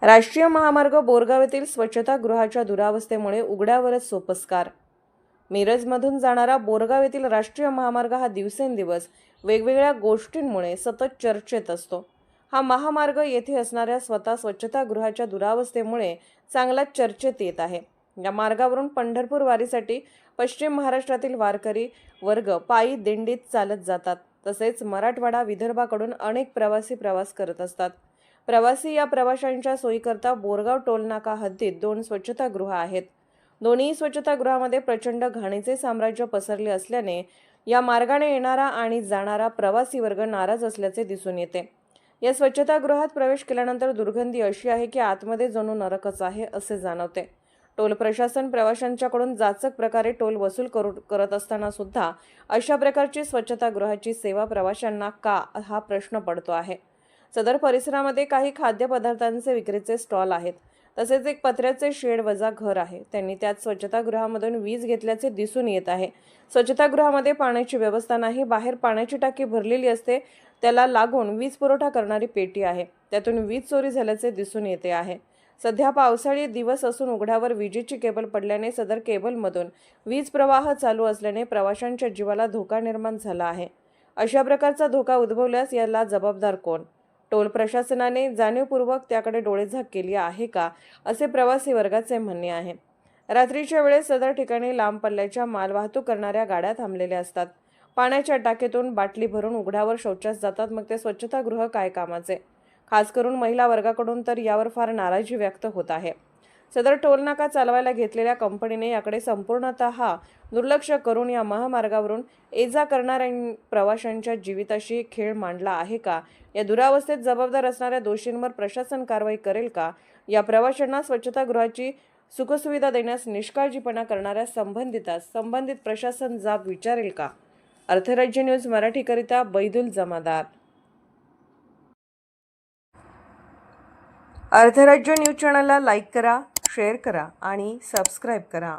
राष्ट्रीय महामार्ग बोरगाव येथील स्वच्छतागृहाच्या दुरावस्थेमुळे उघड्यावरच सोपस्कार। मिरजमधून जाणारा बोरगाव येथील राष्ट्रीय महामार्ग हा दिवसेंदिवस वेगवेगळ्या गोष्टींमुळे सतत चर्चेत असतो। हा महामार्ग येथे असणाऱ्या स्वच्छतागृहाच्या दुरावस्थेमुळे चांगलाच चर्चेत येत आहे। या मार्गावरून पंढरपूर वारीसाठी पश्चिम महाराष्ट्रातील वारकरी वर्ग पायी दिंडीत चालत जातात। तसेच मराठवाडा विदर्भाकडून अनेक प्रवासी प्रवास करत असतात। प्रवासी या प्रवाशांच्या सोयीकरता बोरगाव टोलनाका हद्दीत 2 स्वच्छतागृह आहेत। दोन्ही स्वच्छतागृहामध्ये प्रचंड घाणीचे साम्राज्य पसरले असल्याने या मार्गाने येणारा आणि जाणारा प्रवासी वर्ग नाराज असल्याचे दिसून येते। या स्वच्छतागृहात प्रवेश केल्यानंतर दुर्गंधी अशी आहे की आतमध्ये जणू नरकच आहे असे जाणवते। टोल प्रशासन प्रवाशांच्याकडून जाचक प्रकारे टोल वसूल करत असताना सुद्धा अशा प्रकारची स्वच्छतागृहाची सेवा प्रवाशांना का हा प्रश्न पडतो आहे। सदर परिसरामध्ये काही खाद्यपदार्थांचे विक्रीचे स्टॉल आहेत। तसेच एक पत्र्याचे शेड वजा घर आहे। त्यांनी त्यात स्वच्छतागृहामधून वीज घेतल्याचे दिसून येत आहे। स्वच्छतागृहामध्ये पाण्याची व्यवस्था नाही। बाहेर पाण्याची टाकी भरलेली असते, त्याला लागून वीज पुरवठा करणारी पेटी आहे, त्यातून वीज चोरी झाल्याचे दिसून येते आहे। सध्या पावसाळी दिवस असून उघड्यावर विजेची केबल पडल्याने सदर केबलमधून वीज प्रवाह चालू असल्याने प्रवाशांच्या जीवाला धोका निर्माण झाला आहे। अशा प्रकारचा धोका उद्भवल्यास याला जबाबदार कोण? टोल प्रशासनाने जाणीवपूर्वक त्याकडे डोळेझाक केली आहे का, असे प्रवासी वर्गाचे म्हणणे आहे। रात्रीच्या वेळेस सदर ठिकाणी लांब पल्ल्याच्या मालवाहतूक करणाऱ्या गाड्या थांबलेल्या असतात। पाण्याच्या टाकीतून बाटली भरून उघड्यावर शौचास जातात, मग ते स्वच्छतागृह काय कामाचे? खास करून महिला वर्गाकडून तर यावर फार नाराजी व्यक्त होत आहे। सदर टोलनाका चालवायला घेतलेल्या कंपनीने याकडे संपूर्णतः दुर्लक्ष करून या महामार्गावरून ये-जा करणाऱ्या प्रवाशांच्या जीविताशी खेळ मांडला आहे का? या दुरावस्थेत जबाबदार असणाऱ्या दोषींवर प्रशासन कारवाई करेल का? या प्रवाशांना स्वच्छतागृहाची सुखसुविधा देण्यास निष्काळजीपणा करणाऱ्या संबंधित प्रशासन जाब विचारेल का? अर्थराज्य न्यूज मराठीकरिता बैदुल जमादार। अर्थराज्य न्यूज चॅनलला लाईक करा, शेअर करा आणि सबस्क्राईब करा।